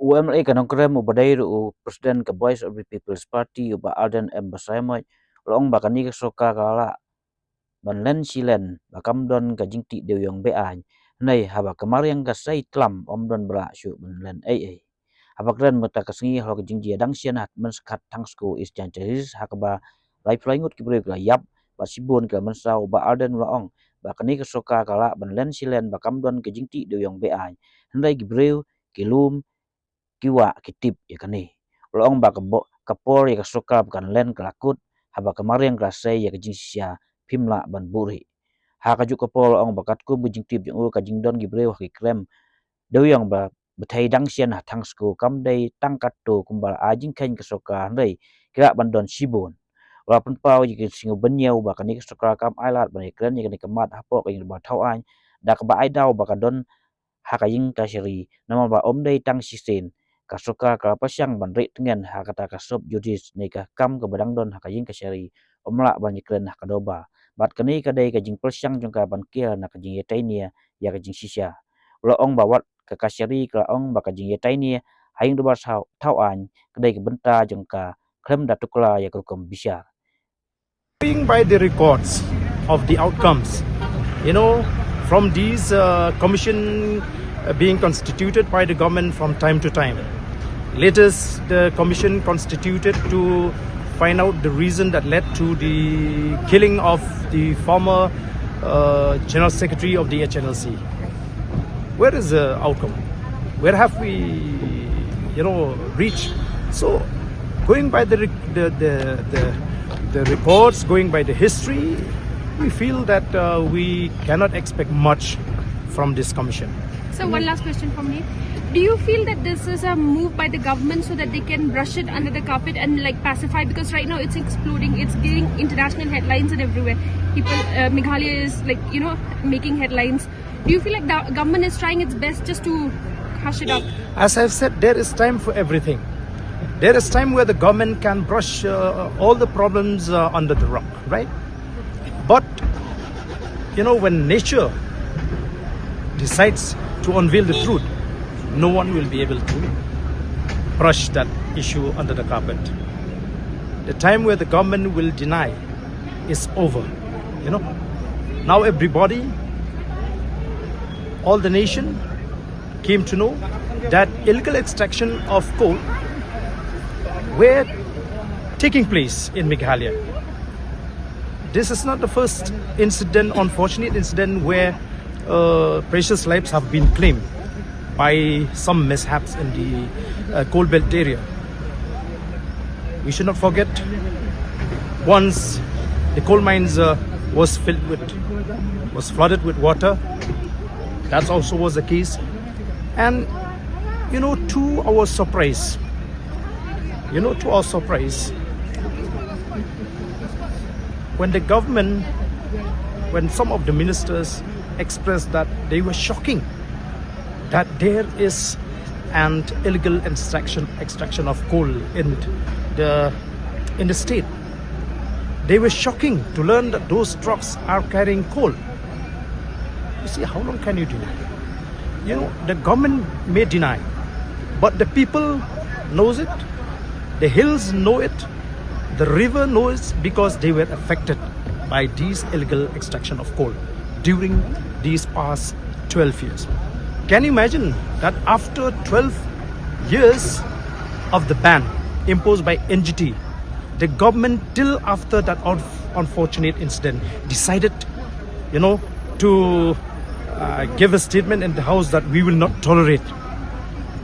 UMA kanong krem ubadai ru Presiden ke Voice of the People's Party uba Ardent embassy long bakani ke soka kala banlen silen bakam don ka jingti deu yang be an nei haba kamar yang ka sai tlam om don bra shu banlen ai haba kren mata kasngi ho ka jingji dang sian hat men skat tang sko is chances hakaba lai flyingut ki brek la yap ba sibon ka men sau ba Ardent laong bakani ke soka kala banlen silen bakam don ka jingti deu yang be an hendai ki Briew kilum kiwa kitip ya kani loong ba kapor ya kasoka bukan len kelakut haba kemarin klasai ya kajing sia pimla ban buri ha kaju kapol ong bakat ku bujing tip jung kajing don gibreu ki krem deu yang ba betai dang sian hatang sko kam dai tangkat to kumbal ajing kain kasoka ndai kira ban don sibon walaupun pau ji singo benyau ba kani kasoka kam ailat ban kren ya kani kemat hapo kain ba thau an da ka ba ai dau ba ka don hakaying kasiri nama ba om dai tang sisen kasoka ka pasyang banre tengen hakata kasop judis nika kam ke badang don hakaying kasiri omla banyikren hakadoba bat kani kadai kajing pasyang jongka ban kia na kajing yetainia ya kajing sisya lo ong bawat ke kasiri ka ong ba kajing yetainia haying doba tau an kadai ke benta jongka klem datukla ya kukum bisya. Going by the records of the outcomes, from these commission being constituted by the government from time to time. Latest, the commission constituted to find out the reason that led to the killing of the former General Secretary of the HNLC. Where is the outcome? Where have we, reached? So, going by the reports, going by the history, we feel that we cannot expect much from this commission. So one last question from me. Do you feel that this is a move by the government so that they can brush it under the carpet and pacify? Because right now it's exploding. It's getting international headlines and everywhere. People, Meghalaya is making headlines. Do you feel like the government is trying its best just to hush it up? As I've said, there is time for everything. There is time where the government can brush all the problems under the rug, right? But, when nature decides to unveil the truth, no one will be able to brush that issue under the carpet. The time where the government will deny is over. Now everybody, all the nation came to know that illegal extraction of coal were taking place in Meghalaya. This is not the first incident, unfortunate incident, where precious lives have been claimed by some mishaps in the coal belt area. We should not forget, once the coal mines was flooded with water. That also was the case. And to our surprise, when the government, when some of the ministers expressed that they were shocking that there is an illegal extraction of coal in the state. They were shocking to learn that those trucks are carrying coal. You see, how long can you deny? The government may deny, but the people knows it, the hills know it, the river knows, because they were affected by these illegal extraction of coal during these past 12 years. Can you imagine that after 12 years of the ban imposed by NGT, the government, till after that unfortunate incident, decided, to give a statement in the House that we will not tolerate,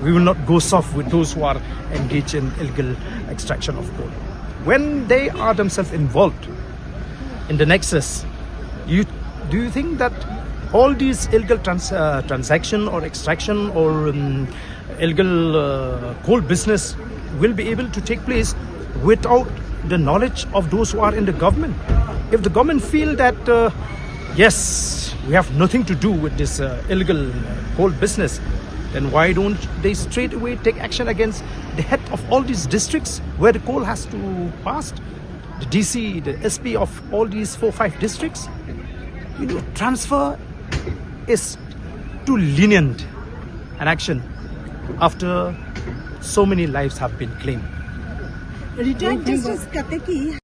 we will not go soft with those who are engaged in illegal extraction of coal. When they are themselves involved in the nexus, do you think that all these illegal transaction or extraction or illegal coal business will be able to take place without the knowledge of those who are in the government? If the government feel that yes, we have nothing to do with this illegal coal business, then why don't they straight away take action against the head of all these districts where the coal has to pass? The DC, the SP of all these 4-5 districts? Transfer is too lenient an action after so many lives have been claimed. Retired Justice कहते कि